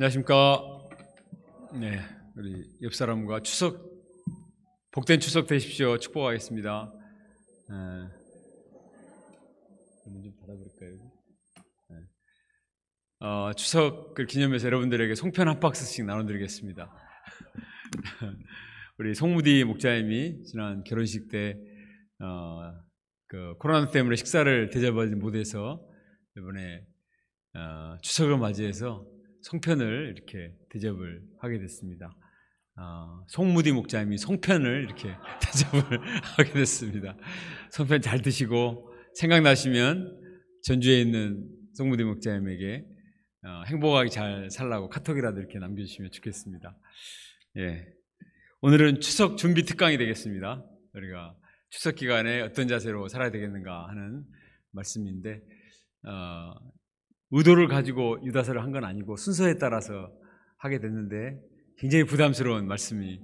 안녕하십니까. 네, 우리 옆 사람과 복된 추석 되십시오. 축복하겠습니다. 좀 닫아버릴까요? 추석을 기념해서 여러분들에게 송편 한 박스씩 나눠드리겠습니다. 우리 송무디 목자님이 지난 결혼식 때 코로나 때문에 식사를 대접하지 못해서 이번에 추석을 맞이해서 송편을 이렇게 대접을 하게 됐습니다. 송무디 목자님이 송편을 이렇게 대접을 하게 됐습니다. 송편 잘 드시고 생각나시면 전주에 있는 송무디 목자님에게 행복하게 잘 살라고 카톡이라도 이렇게 남겨주시면 좋겠습니다. 예, 오늘은 추석 준비 특강이 되겠습니다. 우리가 추석 기간에 어떤 자세로 살아야 되겠는가 하는 말씀인데 의도를 가지고 유다서를 한 건 아니고 순서에 따라서 하게 됐는데 굉장히 부담스러운 말씀입니다.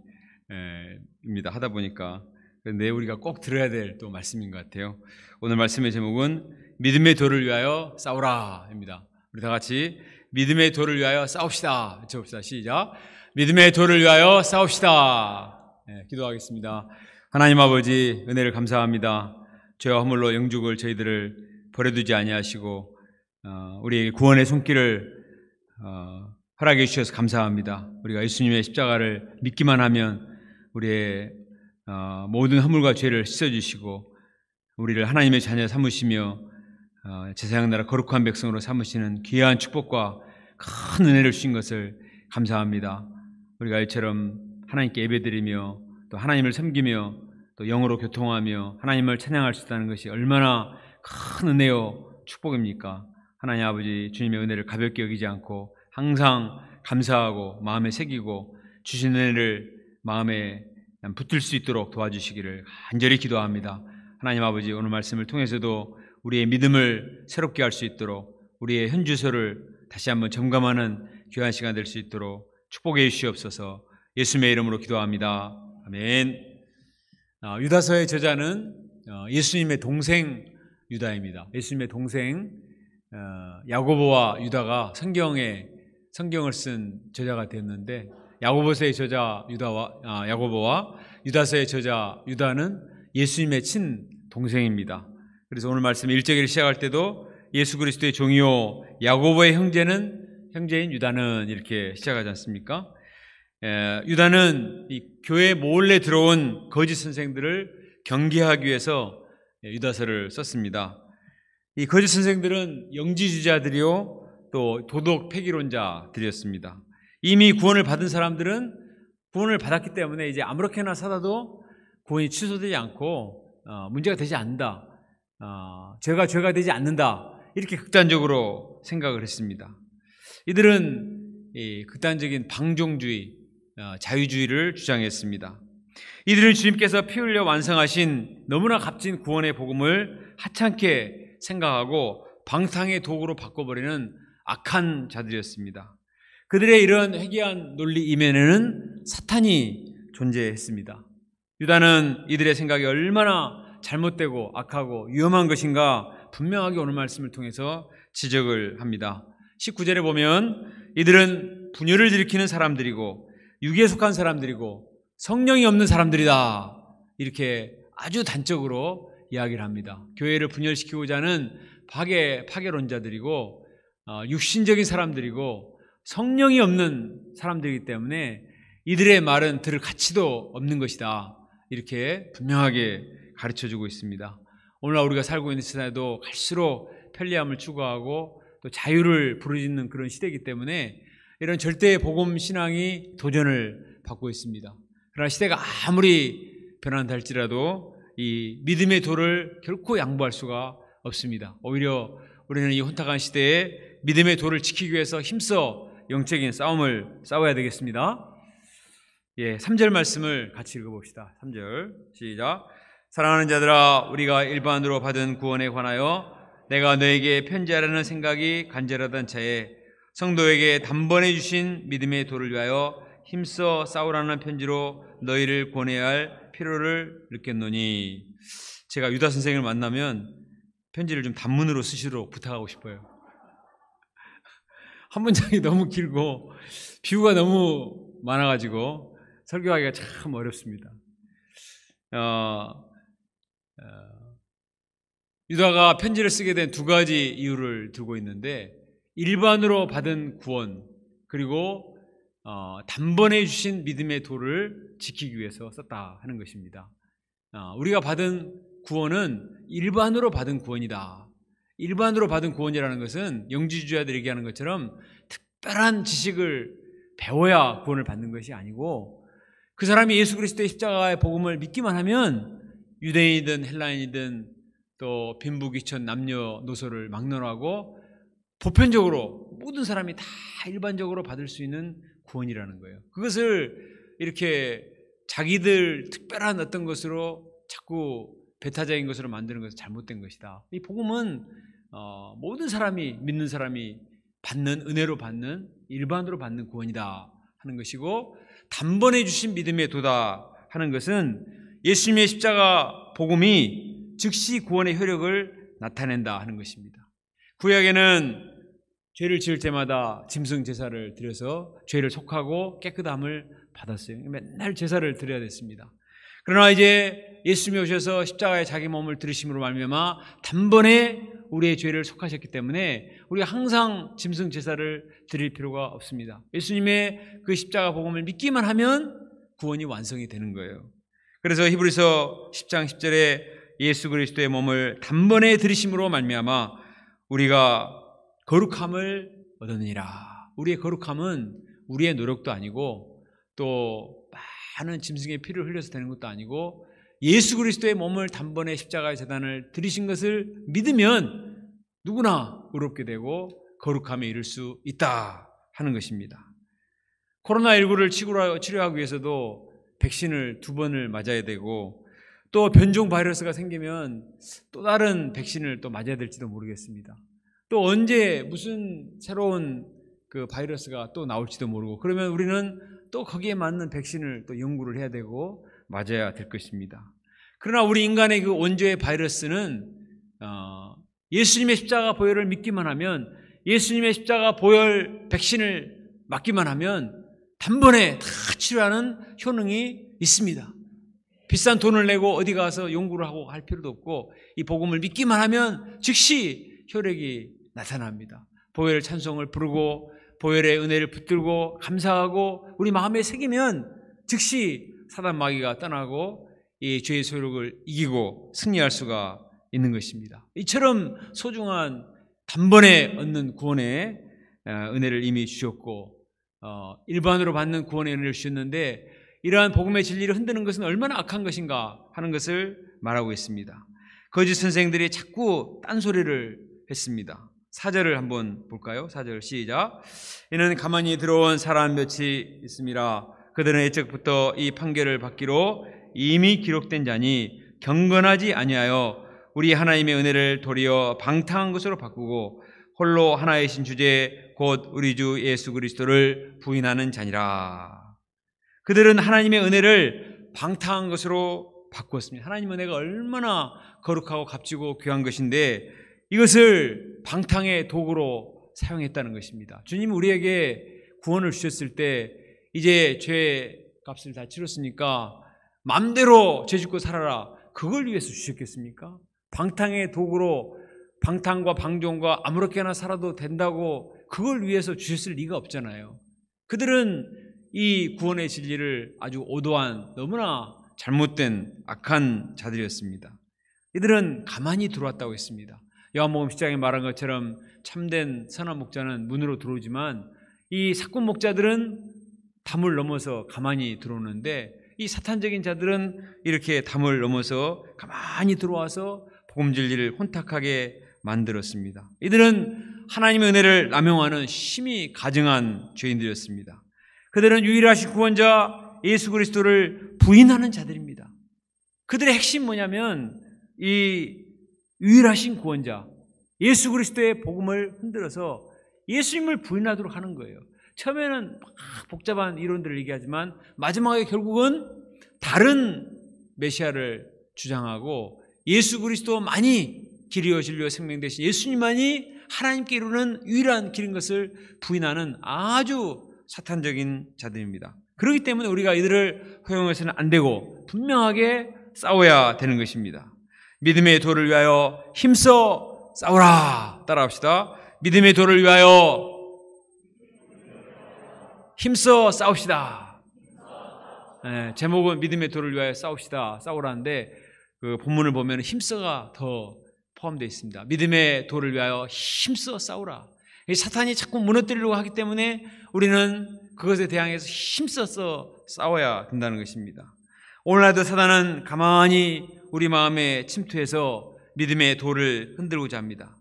하다 보니까 그런데 우리가 꼭 들어야 될 또 말씀인 것 같아요. 오늘 말씀의 제목은 믿음의 도를 위하여 싸우라입니다. 우리 다 같이 믿음의 도를 위하여 싸웁시다. 외쳐봅시다. 시작. 믿음의 도를 위하여 싸웁시다. 기도하겠습니다. 하나님 아버지, 은혜를 감사합니다. 죄와 허물로 영죽을 저희들을 버려두지 아니하시고 우리에게 구원의 손길을 허락해 주셔서 감사합니다. 우리가 예수님의 십자가를 믿기만 하면 우리의 모든 허물과 죄를 씻어주시고 우리를 하나님의 자녀 삼으시며 제사장 나라 거룩한 백성으로 삼으시는 귀한 축복과 큰 은혜를 주신 것을 감사합니다. 우리가 이처럼 하나님께 예배드리며 또 하나님을 섬기며 또 영으로 교통하며 하나님을 찬양할 수 있다는 것이 얼마나 큰 은혜요 축복입니까? 하나님 아버지, 주님의 은혜를 가볍게 여기지 않고 항상 감사하고 마음에 새기고 주신 은혜를 마음에 붙들 수 있도록 도와주시기를 간절히 기도합니다. 하나님 아버지, 오늘 말씀을 통해서도 우리의 믿음을 새롭게 할 수 있도록 우리의 현주소를 다시 한번 점검하는 귀한 시간 될 수 있도록 축복해 주시옵소서. 예수님의 이름으로 기도합니다. 아멘. 유다서의 저자는 예수님의 동생 유다입니다. 예수님의 동생 야고보와 유다가 성경을 쓴 저자가 됐는데 야고보서의 저자 야고보와 유다서의 저자 유다는 예수님의 친동생입니다. 그래서 오늘 말씀 1절을 시작할 때도 예수 그리스도의 종이요 야고보의 형제인 유다는 이렇게 시작하지 않습니까? 유다는 이 교회에 몰래 들어온 거짓 선생들을 경계하기 위해서 유다서를 썼습니다. 이 거짓 선생들은 영지주자들이요 또 도덕 폐기론자들이었습니다. 이미 구원을 받은 사람들은 구원을 받았기 때문에 이제 아무렇게나 살아도 구원이 취소되지 않고 문제가 되지 않는다. 죄가 되지 않는다. 이렇게 극단적으로 생각을 했습니다. 이들은 이 극단적인 방종주의, 자유주의를 주장했습니다. 이들은 주님께서 피 흘려 완성하신 너무나 값진 구원의 복음을 하찮게 생각하고 방탕의 도구로 바꿔버리는 악한 자들이었습니다. 그들의 이런 회개한 논리 이면에는 사탄이 존재했습니다. 유다는 이들의 생각이 얼마나 잘못되고 악하고 위험한 것인가 분명하게 오늘 말씀을 통해서 지적을 합니다. 19절에 보면 이들은 분열을 일으키는 사람들이고 육에 속한 사람들이고 성령이 없는 사람들이다. 이렇게 아주 단적으로 이야기를 합니다. 교회를 분열시키고자 하는 파괴론자들이고 육신적인 사람들이고 성령이 없는 사람들이기 때문에 이들의 말은 들을 가치도 없는 것이다. 이렇게 분명하게 가르쳐주고 있습니다. 오늘날 우리가 살고 있는 시대에도 갈수록 편리함을 추구하고 또 자유를 부르짖는 그런 시대이기 때문에 이런 절대 복음 신앙이 도전을 받고 있습니다. 그러나 시대가 아무리 변한다 할지라도 이 믿음의 도를 결코 양보할 수가 없습니다. 오히려 우리는 이 혼탁한 시대에 믿음의 도를 지키기 위해서 힘써 영적인 싸움을 싸워야 되겠습니다. 3절 말씀을 같이 읽어봅시다. 3절 시작. 사랑하는 자들아, 우리가 일반으로 받은 구원에 관하여 내가 너에게 편지하라는 생각이 간절하던 차에 성도에게 단번에 주신 믿음의 도를 위하여 힘써 싸우라는 편지로 너희를 권해야 할 필요를 느꼈노니. 제가 유다 선생을 만나면 편지를 좀 단문으로 쓰시도록 부탁하고 싶어요. 한 문장이 너무 길고 비유가 너무 많아가지고 설교하기가 참 어렵습니다. 유다가 편지를 쓰게 된 두 가지 이유를 두고 있는데, 일반으로 받은 구원, 그리고 단번에 주신 믿음의 도를 지키기 위해서 썼다 하는 것입니다. 우리가 받은 구원은 일반으로 받은 구원이다. 일반으로 받은 구원이라는 것은 영지주의자들이 얘기하는 것처럼 특별한 지식을 배워야 구원을 받는 것이 아니고, 그 사람이 예수 그리스도의 십자가의 복음을 믿기만 하면 유대인이든 헬라인이든 또 빈부귀천 남녀노소를 막론하고 보편적으로 모든 사람이 다 일반적으로 받을 수 있는 구원이라는 거예요. 그것을 이렇게 자기들 특별한 어떤 것으로 자꾸 배타적인 것으로 만드는 것은 잘못된 것이다. 이 복음은 모든 사람이, 믿는 사람이 받는, 은혜로 받는, 일반으로 받는 구원이다 하는 것이고, 단번에 주신 믿음의 도다 하는 것은 예수님의 십자가 복음이 즉시 구원의 효력을 나타낸다 하는 것입니다. 구약에는 죄를 지을 때마다 짐승 제사를 드려서 죄를 속하고 깨끗함을 받았어요. 맨날 제사를 드려야 됐습니다. 그러나 이제 예수님이 오셔서 십자가에 자기 몸을 들이심으로 말미암아 단번에 우리의 죄를 속하셨기 때문에 우리가 항상 짐승 제사를 드릴 필요가 없습니다. 예수님의 그 십자가 복음을 믿기만 하면 구원이 완성이 되는 거예요. 그래서 히브리서 10장 10절에 예수 그리스도의 몸을 단번에 들이심으로 말미암아 우리가 거룩함을 얻으니라. 우리의 거룩함은 우리의 노력도 아니고 또 많은 짐승의 피를 흘려서 되는 것도 아니고, 예수 그리스도의 몸을 단번에 십자가의 재단을 들이신 것을 믿으면 누구나 의롭게 되고 거룩함에 이를 수 있다 하는 것입니다. 코로나19를 치료하기 위해서도 백신을 2번을 맞아야 되고, 또 변종 바이러스가 생기면 또 다른 백신을 또 맞아야 될지도 모르겠습니다. 또 언제 무슨 새로운 그 바이러스가 또 나올지도 모르고, 그러면 우리는 또 거기에 맞는 백신을 또 연구를 해야 되고 맞아야 될 것입니다. 그러나 우리 인간의 그 원조의 바이러스는 예수님의 십자가 보혈을 믿기만 하면, 예수님의 십자가 보혈 백신을 맞기만 하면 단번에 다 치료하는 효능이 있습니다. 비싼 돈을 내고 어디 가서 연구를 하고 할 필요도 없고, 이 복음을 믿기만 하면 즉시 효력이 나타납니다. 보혈의 찬송을 부르고 보혈의 은혜를 붙들고 감사하고 우리 마음에 새기면 즉시 사단 마귀가 떠나고 이 죄의 소욕을 이기고 승리할 수가 있는 것입니다. 이처럼 소중한 단번에 얻는 구원의 은혜를 이미 주셨고, 일반으로 받는 구원의 은혜를 주셨는데, 이러한 복음의 진리를 흔드는 것은 얼마나 악한 것인가 하는 것을 말하고 있습니다. 거짓 선생들이 자꾸 딴소리를 했습니다. 4절을 한번 볼까요? 4절 시작. 이는 가만히 들어온 사람 몇이 있음이라. 그들은 애적부터 이 판결을 받기로 이미 기록된 자니 경건하지 아니하여 우리 하나님의 은혜를 도리어 방탕한 것으로 바꾸고 홀로 하나이신 주제 곧 우리 주 예수 그리스도를 부인하는 자니라. 그들은 하나님의 은혜를 방탕한 것으로 바꾸었습니다. 하나님의 은혜가 얼마나 거룩하고 값지고 귀한 것인데 이것을 방탕의 도구로 사용했다는 것입니다. 주님 우리에게 구원을 주셨을 때 이제 죄 값을 다 치렀으니까 마음대로 죄 짓고 살아라, 그걸 위해서 주셨겠습니까? 방탕의 도구로 방탕과 방종과 아무렇게나 살아도 된다고 그걸 위해서 주셨을 리가 없잖아요. 그들은 이 구원의 진리를 아주 오도한, 너무나 잘못된 악한 자들이었습니다. 이들은 가만히 들어왔다고 했습니다. 요한복음 10장에 말한 것처럼 참된 선한 목자는 문으로 들어오지만 이 사꾼 목자들은 담을 넘어서 가만히 들어오는데, 이 사탄적인 자들은 이렇게 담을 넘어서 가만히 들어와서 복음 진리를 혼탁하게 만들었습니다. 이들은 하나님의 은혜를 남용하는 심히 가증한 죄인들이었습니다. 그들은 유일하신 구원자 예수 그리스도를 부인하는 자들입니다. 그들의 핵심 뭐냐면 이 유일하신 구원자 예수 그리스도의 복음을 흔들어서 예수님을 부인하도록 하는 거예요. 처음에는 막 복잡한 이론들을 얘기하지만 마지막에 결국은 다른 메시아를 주장하고 예수 그리스도만이 길이요 진리요 생명 되신 예수님만이 하나님께 이루는 유일한 길인 것을 부인하는 아주 사탄적인 자들입니다. 그렇기 때문에 우리가 이들을 허용해서는 안 되고 분명하게 싸워야 되는 것입니다. 믿음의 도를 위하여 힘써 싸우라. 따라합시다. 믿음의 도를 위하여 힘써 싸웁시다. 제목은 믿음의 도를 위하여 싸웁시다. 싸우라는데 그 본문을 보면 힘써가 더 포함되어 있습니다. 믿음의 도를 위하여 힘써 싸우라. 사탄이 자꾸 무너뜨리려고 하기 때문에 우리는 그것에 대항해서 힘써서 싸워야 된다는 것입니다. 오늘날도 사탄은 가만히 우리 마음에 침투해서 믿음의 도를 흔들고자 합니다.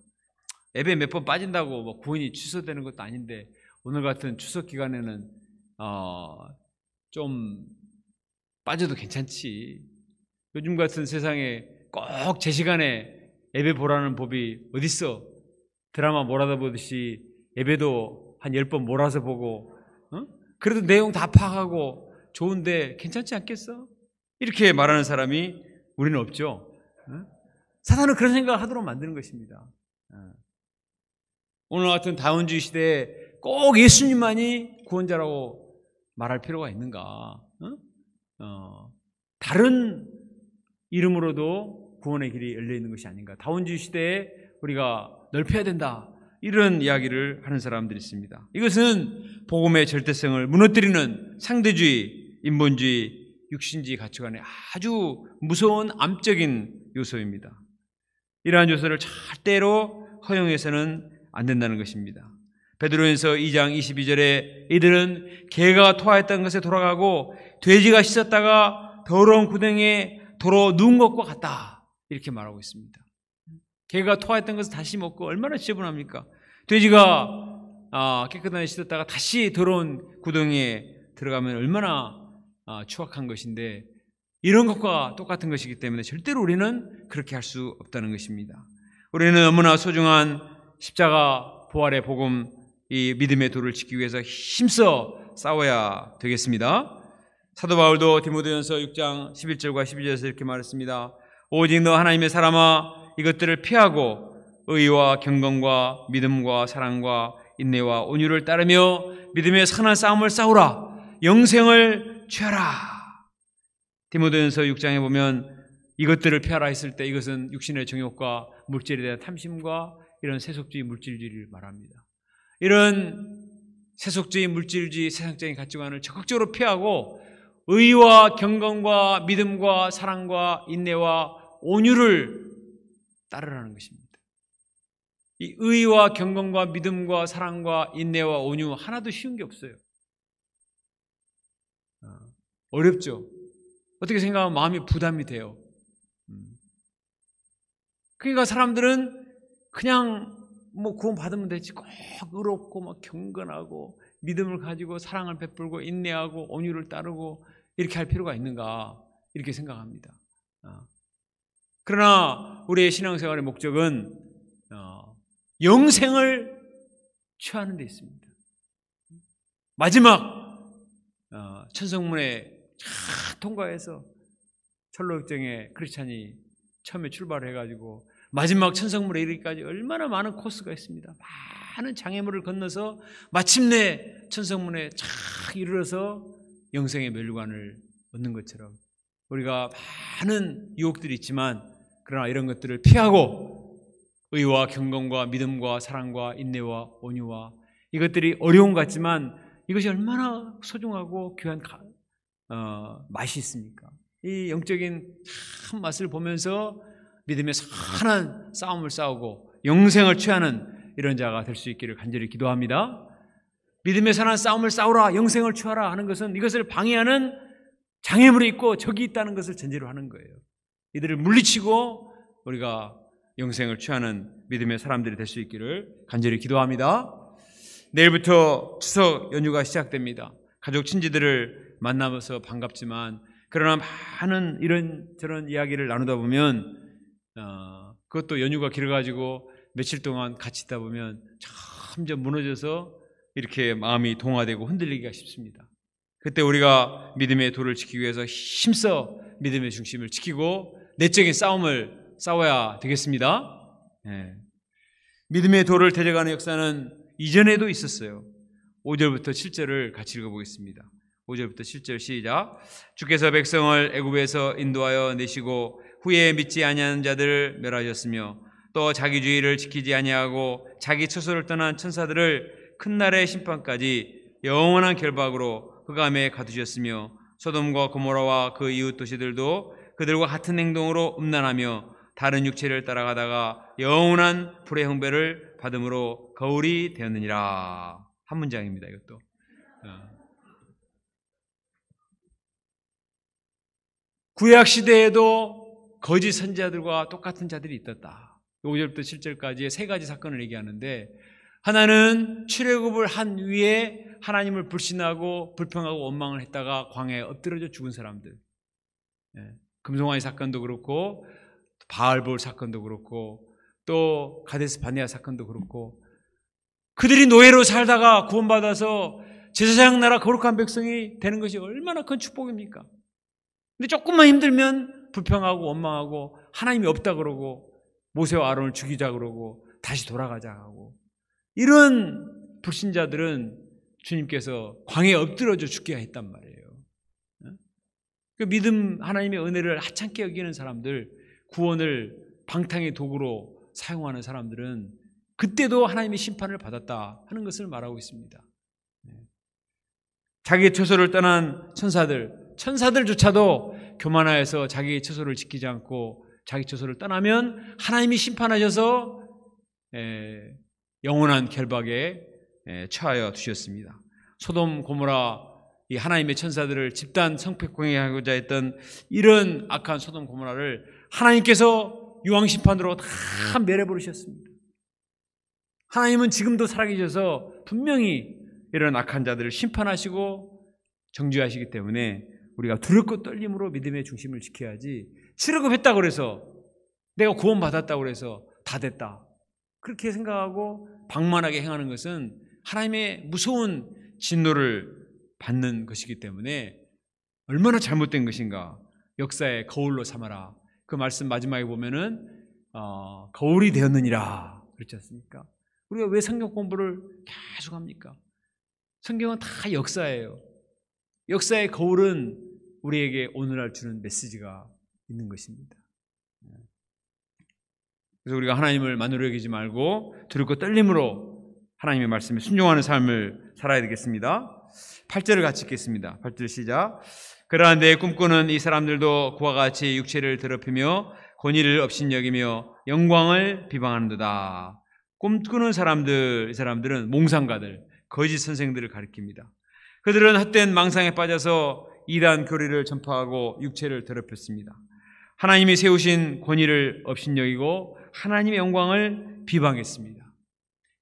예배 몇 번 빠진다고 뭐 구원이 취소되는 것도 아닌데 오늘 같은 추석 기간에는 좀 빠져도 괜찮지. 요즘 같은 세상에 꼭 제 시간에 예배 보라는 법이 어딨어. 드라마 몰아다 보듯이 예배도 한 10번 몰아서 보고 그래도 내용 다 파악하고 좋은데 괜찮지 않겠어? 이렇게 말하는 사람이 우리는 없죠. 사탄은 그런 생각을 하도록 만드는 것입니다. 오늘 같은 다원주의 시대에 꼭 예수님만이 구원자라고 말할 필요가 있는가? 다른 이름으로도 구원의 길이 열려 있는 것이 아닌가? 다원주의 시대에 우리가 넓혀야 된다. 이런 이야기를 하는 사람들이 있습니다. 이것은 복음의 절대성을 무너뜨리는 상대주의, 인본주의, 육신주의 가치관의 아주 무서운 암적인 요소입니다. 이러한 요소를 절대로 허용해서는 안 된다는 것입니다. 베드로전서 2장 22절에 이들은 개가 토하였던 것에 돌아가고 돼지가 씻었다가 더러운 구덩이에 도로 누운 것과 같다. 이렇게 말하고 있습니다. 개가 토하였던 것을 다시 먹고 얼마나 지저분합니까? 돼지가 깨끗하게 씻었다가 다시 더러운 구덩이에 들어가면 얼마나 추악한 것인데 이런 것과 똑같은 것이기 때문에 절대로 우리는 그렇게 할 수 없다는 것입니다. 우리는 너무나 소중한 십자가 부활의 복음, 이 믿음의 도를 지키기 위해서 힘써 싸워야 되겠습니다. 사도 바울도 디모데전서 6장 11절과 12절에서 이렇게 말했습니다. 오직 너 하나님의 사람아 이것들을 피하고 의와 경건과 믿음과 사랑과 인내와 온유를 따르며 믿음의 선한 싸움을 싸우라. 영생을 취하라. 디모데전서 6장에 보면 이것들을 피하라 했을 때 이것은 육신의 정욕과 물질에 대한 탐심과 이런 세속주의 물질주의를 말합니다. 이런 세속주의 물질주의 세상적인 가치관을 적극적으로 피하고 의와 경건과 믿음과 사랑과 인내와 온유를 따르라는 것입니다. 이 의와 경건과 믿음과 사랑과 인내와 온유 하나도 쉬운 게 없어요. 어렵죠. 어떻게 생각하면 마음이 부담이 돼요. 그러니까 사람들은 그냥 뭐 구원 받으면 되지 꼭 의롭고 막 경건하고 믿음을 가지고 사랑을 베풀고 인내하고 온유를 따르고 이렇게 할 필요가 있는가 이렇게 생각합니다. 그러나 우리의 신앙생활의 목적은 영생을 취하는 데 있습니다. 마지막 천성문에 쫙 통과해서 철로역정에 크리스찬이 처음에 출발해가지고 마지막 천성문에 이르기까지 얼마나 많은 코스가 있습니다. 많은 장애물을 건너서 마침내 천성문에 쫙 이르러서 영생의 멸류관을 얻는 것처럼 우리가 많은 유혹들이 있지만 그러나 이런 것들을 피하고 의와 경건과 믿음과 사랑과 인내와 온유와 이것들이 어려운 것 같지만 이것이 얼마나 소중하고 귀한 맛이 있습니까? 이 영적인 참 맛을 보면서 믿음의 선한 싸움을 싸우고 영생을 취하는 이런 자가 될 수 있기를 간절히 기도합니다. 믿음의 선한 싸움을 싸우라, 영생을 취하라 하는 것은 이것을 방해하는 장애물이 있고 적이 있다는 것을 전제로 하는 거예요. 이들을 물리치고 우리가 영생을 취하는 믿음의 사람들이 될 수 있기를 간절히 기도합니다. 내일부터 추석 연휴가 시작됩니다. 가족 친지들을 만나면서 반갑지만 그러나 많은 이런저런 이야기를 나누다 보면 그것도 연휴가 길어가지고 며칠 동안 같이 있다 보면 점점 무너져서 이렇게 마음이 동화되고 흔들리기가 쉽습니다. 그때 우리가 믿음의 도를 지키기 위해서 힘써 믿음의 중심을 지키고 내적인 싸움을 싸워야 되겠습니다. 믿음의 도를 데려가는 역사는 이전에도 있었어요. 5절부터 7절을 같이 읽어보겠습니다. 5절부터 7절 시작. 주께서 백성을 애굽에서 인도하여 내시고 후에 믿지 아니하는 자들을 멸하셨으며 또 자기주의를 지키지 아니하고 자기 처소를 떠난 천사들을 큰 날의 심판까지 영원한 결박으로 흑암에 가두셨으며 소돔과 고모라와 그 이웃 도시들도 그들과 같은 행동으로 음란하며 다른 육체를 따라가다가 영원한 불의 형벌을 받음으로 거울이 되었느니라. 한 문장입니다. 이것도. 구약 시대에도 거짓 선지자들과 똑같은 자들이 있었다. 5절부터 7절까지의 세 가지 사건을 얘기하는데, 하나는 출애굽을 한 위에 하나님을 불신하고 불평하고 원망을 했다가 광야에 엎드려져 죽은 사람들. 금송아지 사건도 그렇고 바알볼 사건도 그렇고 또 가데스 바네아 사건도 그렇고, 그들이 노예로 살다가 구원받아서 제사장 나라 거룩한 백성이 되는 것이 얼마나 큰 축복입니까? 근데 조금만 힘들면 불평하고 원망하고 하나님이 없다 그러고 모세와 아론을 죽이자 그러고 다시 돌아가자 하고, 이런 불신자들은 주님께서 광야에 엎드려져 죽게 했단 말이에요. 그 믿음, 하나님의 은혜를 하찮게 여기는 사람들, 구원을 방탕의 도구로 사용하는 사람들은 그때도 하나님의 심판을 받았다 하는 것을 말하고 있습니다. 자기의 처소를 떠난 천사들조차도 교만하여서 자기의 처소를 지키지 않고 자기 처소를 떠나면 하나님이 심판하셔서 영원한 결박에 처하여 두셨습니다. 소돔 고모라, 이 하나님의 천사들을 집단 성폭행하고자 했던 이런 악한 소돔 고모라를 하나님께서 유황심판으로 다 멸해버리셨습니다. 하나님은 지금도 살아계셔서 분명히 이런 악한 자들을 심판하시고 정죄하시기 때문에 우리가 두렵고 떨림으로 믿음의 중심을 지켜야지, 출애굽했다고 그래서 내가 구원받았다고 그래서 다 됐다 그렇게 생각하고 방만하게 행하는 것은 하나님의 무서운 진노를 받는 것이기 때문에 얼마나 잘못된 것인가. 역사의 거울로 삼아라. 그 말씀 마지막에 보면은 거울이 되었느니라 그렇지 않습니까? 우리가 왜 성경 공부를 계속 합니까? 성경은 다 역사예요. 역사의 거울은 우리에게 오늘날 주는 메시지가 있는 것입니다. 그래서 우리가 하나님을 만으로 여기지 말고 두렵고 떨림으로 하나님의 말씀에 순종하는 삶을 살아야 되겠습니다. 8절을 같이 읽겠습니다. 8절 시작. 그러나 내 꿈꾸는 이 사람들도 그와 같이 육체를 더럽히며 권위를 업신여기며 영광을 비방하는도다. 꿈꾸는 사람들, 이 사람들은 몽상가들, 거짓 선생들을 가리킵니다. 그들은 헛된 망상에 빠져서 이단 교리를 전파하고 육체를 더럽혔습니다. 하나님이 세우신 권위를 업신여기고 하나님의 영광을 비방했습니다.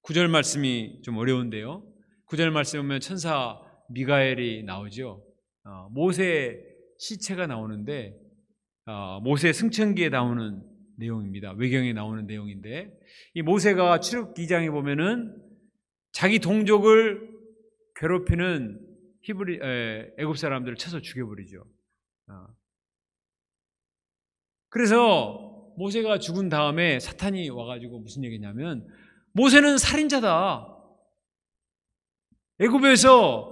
9절 말씀이 좀 어려운데요. 9절 말씀에 보면 천사 미가엘이 나오죠. 모세의 시체가 나오는데 모세의 승천기에 나오는 내용입니다. 외경에 나오는 내용인데, 이 모세가 출애굽 2장에 보면은 자기 동족을 괴롭히는 애굽 사람들을 쳐서 죽여버리죠. 그래서 모세가 죽은 다음에 사탄이 와가지고 무슨 얘기냐면, 모세는 살인자다. 애굽에서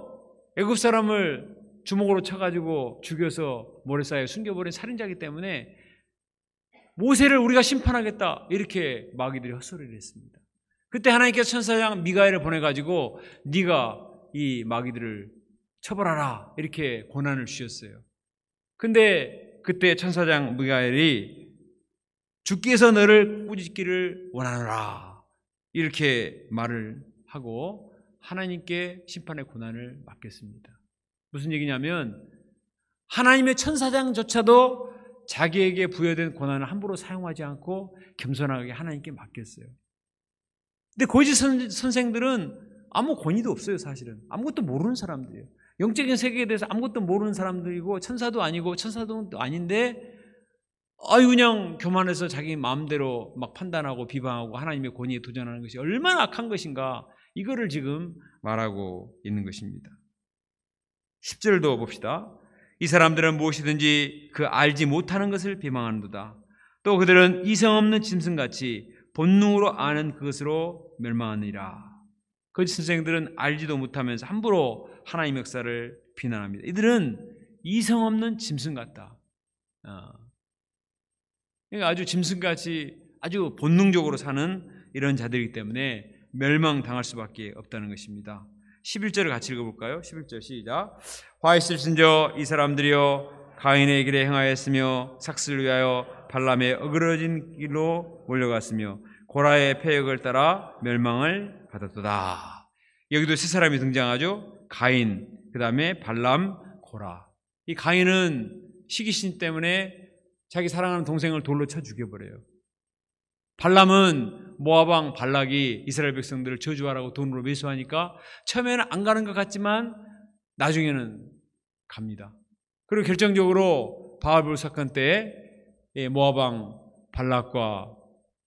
애굽 사람을 주먹으로 쳐가지고 죽여서 모래사이에 숨겨버린 살인자이기 때문에 모세를 우리가 심판하겠다, 이렇게 마귀들이 헛소리를 했습니다. 그때 하나님께서 천사장 미가엘을 보내가지고 네가 이 마귀들을 처벌하라, 이렇게 권한을 주셨어요. 근데 그때 천사장 미가엘이 주께서 너를 꾸짖기를 원하노라, 이렇게 말을 하고 하나님께 심판의 고난을 맡겼습니다. 무슨 얘기냐면 하나님의 천사장조차도 자기에게 부여된 고난을 함부로 사용하지 않고 겸손하게 하나님께 맡겼어요. 근데 거짓 선생들은 아무 권위도 없어요. 사실은 아무것도 모르는 사람들이에요. 영적인 세계에 대해서 아무것도 모르는 사람들이고 천사도 아니고 천사도 아닌데 그냥 교만해서 자기 마음대로 막 판단하고 비방하고 하나님의 권위에 도전하는 것이 얼마나 악한 것인가, 이거를 지금 말하고 있는 것입니다. 10절도 봅시다. 이 사람들은 무엇이든지 그 알지 못하는 것을 비방하는도다. 또 그들은 이성 없는 짐승같이 본능으로 아는 그것으로 멸망하느니라. 거짓 선생들은 알지도 못하면서 함부로 하나님의 역사를 비난합니다. 이들은 이성 없는 짐승 같다. 그러니까 아주 짐승같이 아주 본능적으로 사는 이런 자들이기 때문에 멸망당할 수밖에 없다는 것입니다. 11절을 같이 읽어볼까요? 11절 시작. 화 있을진저 이 사람들이여 가인의 길에 행하였으며 삭스를 위하여 발람의 어그러진 길로 몰려갔으며 고라의 패역을 따라 멸망을 받았도다. 여기도 세 사람이 등장하죠. 가인, 그 다음에 발람, 고라. 이 가인은 시기심 때문에 자기 사랑하는 동생을 돌로 쳐 죽여버려요. 발람은 모압 왕 발락이 이스라엘 백성들을 저주하라고 돈으로 매수하니까 처음에는 안 가는 것 같지만 나중에는 갑니다. 그리고 결정적으로 바알불 사건 때 모압 왕 발락과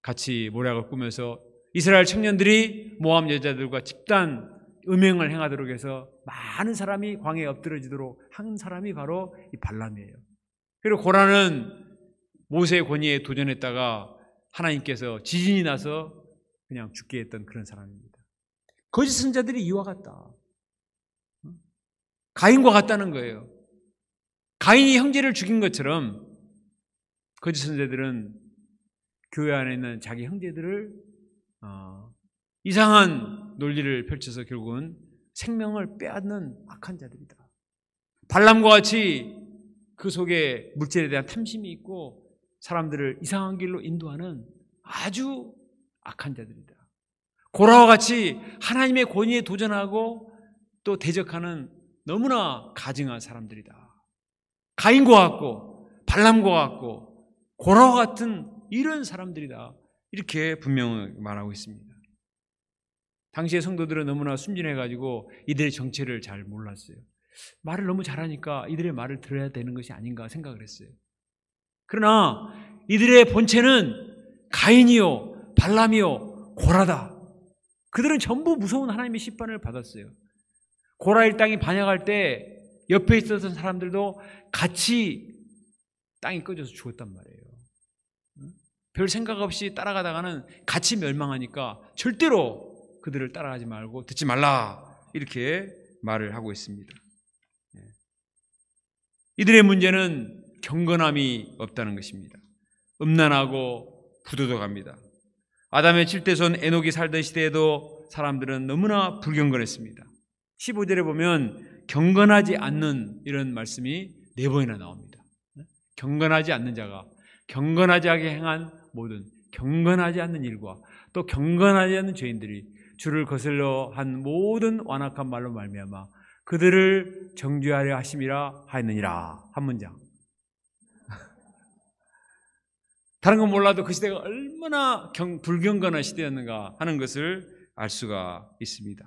같이 모략을 꾸며서 이스라엘 청년들이 모압 여자들과 집단 음행을 행하도록 해서 많은 사람이 광야에 엎드러지도록 한 사람이 바로 이 발람이에요. 그리고 고라는 모세의 권위에 도전했다가 하나님께서 지진이 나서 그냥 죽게 했던 그런 사람입니다. 거짓 선자들이 이와 같다. 가인과 같다는 거예요. 가인이 형제를 죽인 것처럼 거짓 선자들은 교회 안에 있는 자기 형제들을 이상한 논리를 펼쳐서 결국은 생명을 빼앗는 악한 자들이다. 발람과 같이 그 속에 물질에 대한 탐심이 있고 사람들을 이상한 길로 인도하는 아주 악한 자들이다. 고라와 같이 하나님의 권위에 도전하고 또 대적하는 너무나 가증한 사람들이다. 가인과 같고 발람과 같고 고라와 같은 이런 사람들이다. 이렇게 분명히 말하고 있습니다. 당시의 성도들은 너무나 순진해가지고 이들의 정체를 잘 몰랐어요. 말을 너무 잘하니까 이들의 말을 들어야 되는 것이 아닌가 생각을 했어요. 그러나 이들의 본체는 가인이요 발람이요 고라다. 그들은 전부 무서운 하나님의 심판을 받았어요. 고라 일당이 반역할 때 옆에 있었던 사람들도 같이 땅이 꺼져서 죽었단 말이에요. 별 생각 없이 따라가다가는 같이 멸망하니까 절대로 그들을 따라가지 말고 듣지 말라 이렇게 말을 하고 있습니다. 이들의 문제는 경건함이 없다는 것입니다. 음란하고 부도덕합니다. 아담의 7대손 에녹이 살던 시대에도 사람들은 너무나 불경건했습니다. 15절에 보면 경건하지 않는 이런 말씀이 4번이나 나옵니다. 경건하지 않는 자가 경건하지 않게 행한 모든 경건하지 않는 일과 또 경건하지 않는 죄인들이 주를 거슬러 한 모든 완악한 말로 말미암아 그들을 정죄하려 하심이라 하였느니라. 한 문장. 다른 건 몰라도 그 시대가 얼마나 불경건한 시대였는가 하는 것을 알 수가 있습니다.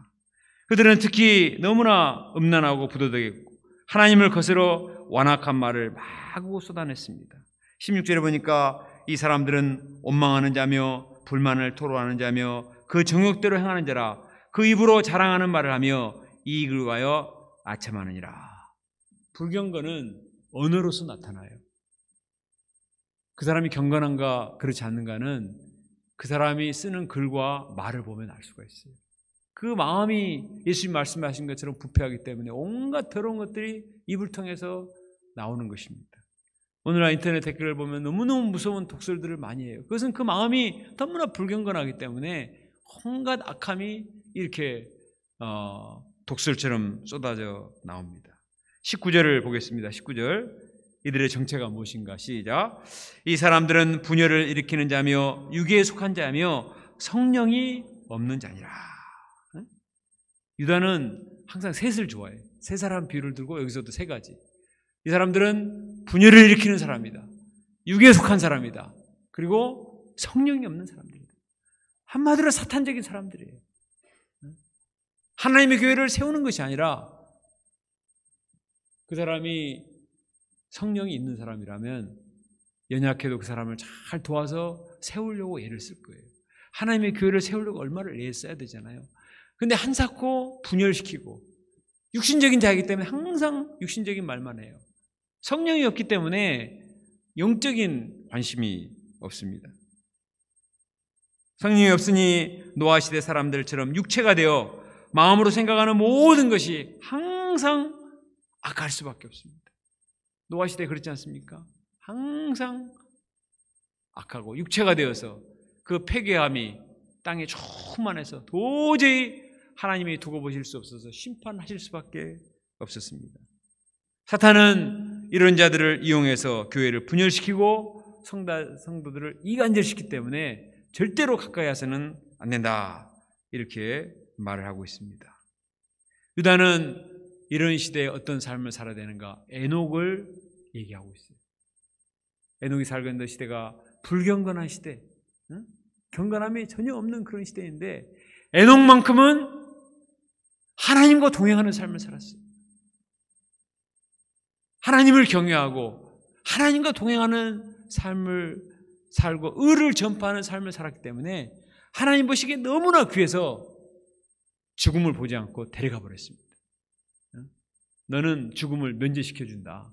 그들은 특히 너무나 음란하고 부도덕했고 하나님을 거스러 완악한 말을 마구 쏟아냈습니다. 16절에 보니까 이 사람들은 원망하는 자며 불만을 토로하는 자며 그 정욕대로 행하는 자라 그 입으로 자랑하는 말을 하며 이익을 위하여 아첨하느니라. 불경건은 언어로서 나타나요. 그 사람이 경건한가 그렇지 않는가는 그 사람이 쓰는 글과 말을 보면 알 수가 있어요. 그 마음이 예수님 말씀하신 것처럼 부패하기 때문에 온갖 더러운 것들이 입을 통해서 나오는 것입니다. 오늘날 인터넷 댓글을 보면 너무너무 무서운 독설들을 많이 해요. 그것은 그 마음이 너무나 불경건하기 때문에 온갖 악함이 이렇게 독설처럼 쏟아져 나옵니다. 19절을 보겠습니다. 19절. 이들의 정체가 무엇인가? 시작. 이 사람들은 분열을 일으키는 자며 육에 속한 자며 성령이 없는 자니라. 유다는 항상 셋을 좋아해요. 세 사람 비유를 들고 여기서도 세 가지. 이 사람들은 분열을 일으키는 사람이다. 육에 속한 사람이다. 그리고 성령이 없는 사람들이다. 한마디로 사탄적인 사람들이에요. 하나님의 교회를 세우는 것이 아니라 그 사람이 성령이 있는 사람이라면 연약해도 그 사람을 잘 도와서 세우려고 애를 쓸 거예요. 하나님의 교회를 세우려고 얼마를 애 써야 되잖아요. 근데 한사코 분열시키고 육신적인 자이기 때문에 항상 육신적인 말만 해요. 성령이 없기 때문에 영적인 관심이 없습니다. 성령이 없으니 노아 시대 사람들처럼 육체가 되어 마음으로 생각하는 모든 것이 항상 악할 수밖에 없습니다. 노아 시대 그렇지 않습니까? 항상 악하고 육체가 되어서 그 폐괴함이 땅에 충만해서 도저히 하나님이 두고 보실 수 없어서 심판하실 수밖에 없었습니다. 사탄은 이런 자들을 이용해서 교회를 분열시키고 성도들을 이간질시키기 때문에 절대로 가까이 해서는 안 된다, 이렇게 말을 하고 있습니다. 유다는 이런 시대에 어떤 삶을 살아야 되는가? 에녹을 얘기하고 있어요. 에녹이 살고 있는 시대가 불경건한 시대, 경건함이 전혀 없는 그런 시대인데 에녹만큼은 하나님과 동행하는 삶을 살았어요. 하나님을 경외하고 하나님과 동행하는 삶을 살고 의를 전파하는 삶을 살았기 때문에 하나님 보시기에 너무나 귀해서 죽음을 보지 않고 데려가 버렸습니다. 너는 죽음을 면제시켜준다.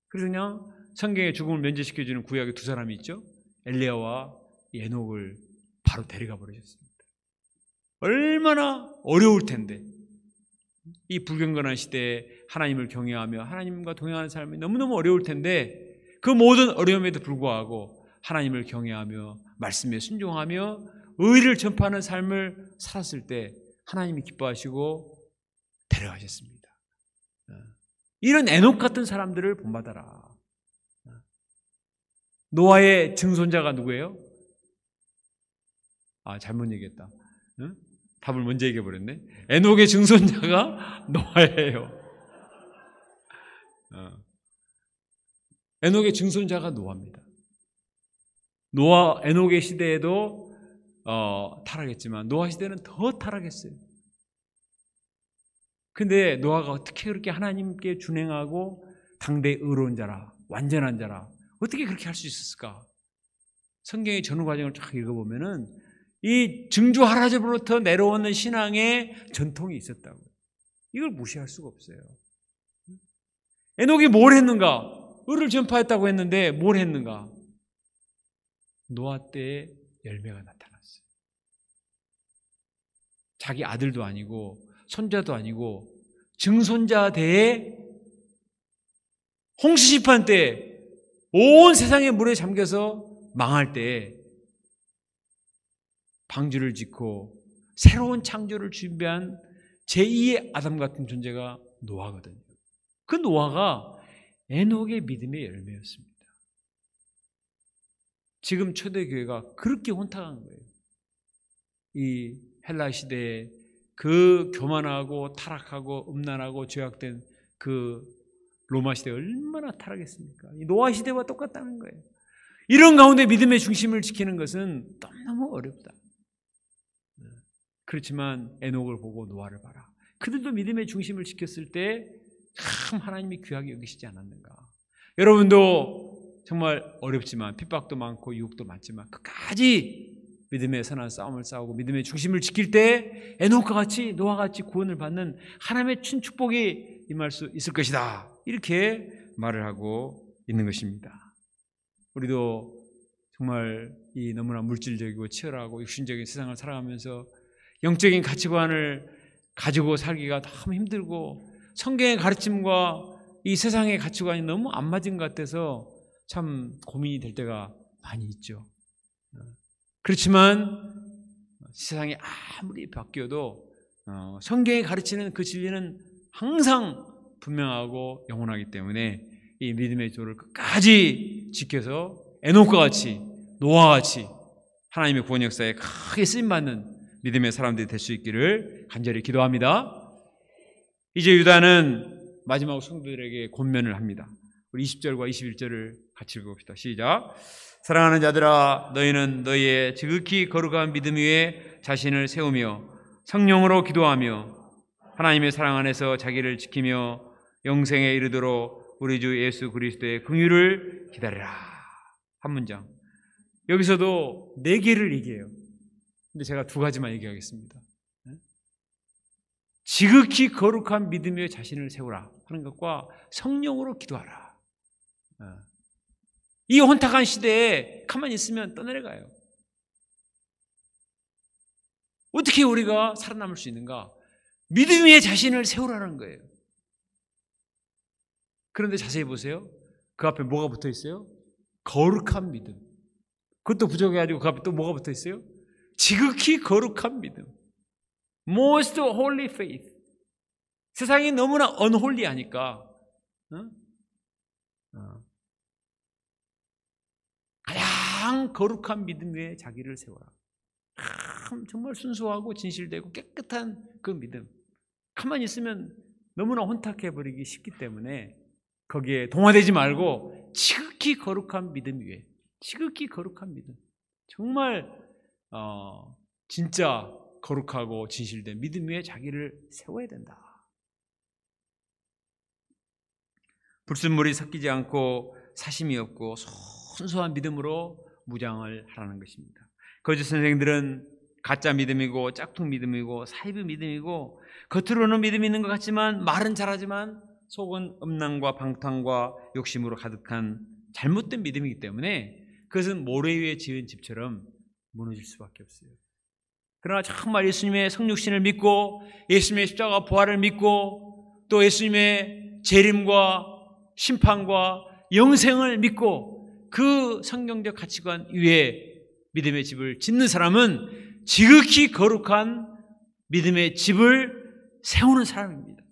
그래서 그냥 성경에 죽음을 면제시켜주는 구약의 두 사람이 있죠. 엘리야와 에녹을 바로 데려가 버리셨습니다. 얼마나 어려울 텐데, 이 불경건한 시대에 하나님을 경외하며 하나님과 동행하는 삶이 너무너무 어려울 텐데 그 모든 어려움에도 불구하고 하나님을 경외하며 말씀에 순종하며 의를 전파하는 삶을 살았을 때 하나님이 기뻐하시고 데려가셨습니다. 이런 에녹 같은 사람들을 본받아라. 노아의 증손자가 누구예요? 잘못 얘기했다. 답을 먼저 얘기해버렸네. 에녹의 증손자가 노아예요. 에녹의 증손자가 노아입니다. 에녹의 시대에도 타락했지만 노아 시대는 더 타락했어요. 근데 노아가 어떻게 그렇게 하나님께 준행하고 당대 의로운 자라, 완전한 자라, 어떻게 그렇게 할 수 있었을까? 성경의 전후 과정을 쫙 읽어보면은 이 증조 할아버지로부터 내려오는 신앙의 전통이 있었다고요. 이걸 무시할 수가 없어요. 에녹이 뭘 했는가? 의를 전파했다고 했는데 뭘 했는가? 노아 때의 열매가 나타났어요. 자기 아들도 아니고 손자도 아니고 증손자 대에 홍수심판 때 온 세상의 물에 잠겨서 망할 때 방주를 짓고 새로운 창조를 준비한 제2의 아담 같은 존재가 노아거든요. 그 노아가 에녹의 믿음의 열매였습니다. 지금 초대교회가 그렇게 혼탁한 거예요. 이 헬라 시대에 그 교만하고 타락하고 음란하고 죄악된 그 로마 시대가 얼마나 타락했습니까? 이 노아 시대와 똑같다는 거예요. 이런 가운데 믿음의 중심을 지키는 것은 너무 어렵다. 그렇지만 에녹을 보고 노아를 봐라. 그들도 믿음의 중심을 지켰을 때 참 하나님이 귀하게 여기시지 않았는가. 여러분도 정말 어렵지만 핍박도 많고 유혹도 많지만 끝까지 믿음의 선한 싸움을 싸우고 믿음의 중심을 지킬 때 에녹과 같이 노아와 같이 구원을 받는 하나님의 큰 축복이 임할 수 있을 것이다. 이렇게 말을 하고 있는 것입니다. 우리도 정말 이 너무나 물질적이고 치열하고 육신적인 세상을 살아가면서 영적인 가치관을 가지고 살기가 너무 힘들고 성경의 가르침과 이 세상의 가치관이 너무 안 맞은 것 같아서 참 고민이 될 때가 많이 있죠. 그렇지만 세상이 아무리 바뀌어도 성경이 가르치는 그 진리는 항상 분명하고 영원하기 때문에 이 믿음의 조를 끝까지 지켜서 에녹과 같이 노아와 같이 하나님의 구원 역사에 크게 쓰임받는 믿음의 사람들이 될 수 있기를 간절히 기도합니다. 이제 유다는 마지막 성도들에게 권면을 합니다. 우리 20절과 21절을 같이 읽어봅시다. 시작. 사랑하는 자들아, 너희는 너희의 지극히 거룩한 믿음 위에 자신을 세우며 성령으로 기도하며 하나님의 사랑 안에서 자기를 지키며 영생에 이르도록 우리 주 예수 그리스도의 긍휼을 기다리라. 한 문장. 여기서도 4개를 얘기해요. 근데 제가 2가지만 얘기하겠습니다. 지극히 거룩한 믿음 위에 자신을 세우라 하는 것과 성령으로 기도하라. 이 혼탁한 시대에 가만히 있으면 떠내려가요. 어떻게 우리가 살아남을 수 있는가? 믿음 위에 자신을 세우라는 거예요. 그런데 자세히 보세요. 그 앞에 뭐가 붙어 있어요? 거룩한 믿음. 그것도 부족해가지고 그 앞에 또 뭐가 붙어 있어요? 지극히 거룩한 믿음. Most holy faith. 세상이 너무나 unholy하니까 가장 거룩한 믿음 위에 자기를 세워라. 정말 순수하고 진실되고 깨끗한 그 믿음. 가만히 있으면 너무나 혼탁해버리기 쉽기 때문에 거기에 동화되지 말고 지극히 거룩한 믿음 위에, 지극히 거룩한 믿음, 정말 진짜 거룩하고 진실된 믿음 위에 자기를 세워야 된다. 불순물이 섞이지 않고 사심이 없고 순수한 믿음으로 무장을 하라는 것입니다. 거짓 선생들은 가짜 믿음이고 짝퉁 믿음이고 사이비 믿음이고 겉으로는 믿음이 있는 것 같지만 말은 잘하지만 속은 음란과 방탕과 욕심으로 가득한 잘못된 믿음이기 때문에 그것은 모래 위에 지은 집처럼 무너질 수밖에 없어요. 그러나 정말 예수님의 성육신을 믿고 예수님의 십자가 부활을 믿고 또 예수님의 재림과 심판과 영생을 믿고 그 성경적 가치관 위에 믿음의 집을 짓는 사람은 지극히 거룩한 믿음의 집을 세우는 사람입니다.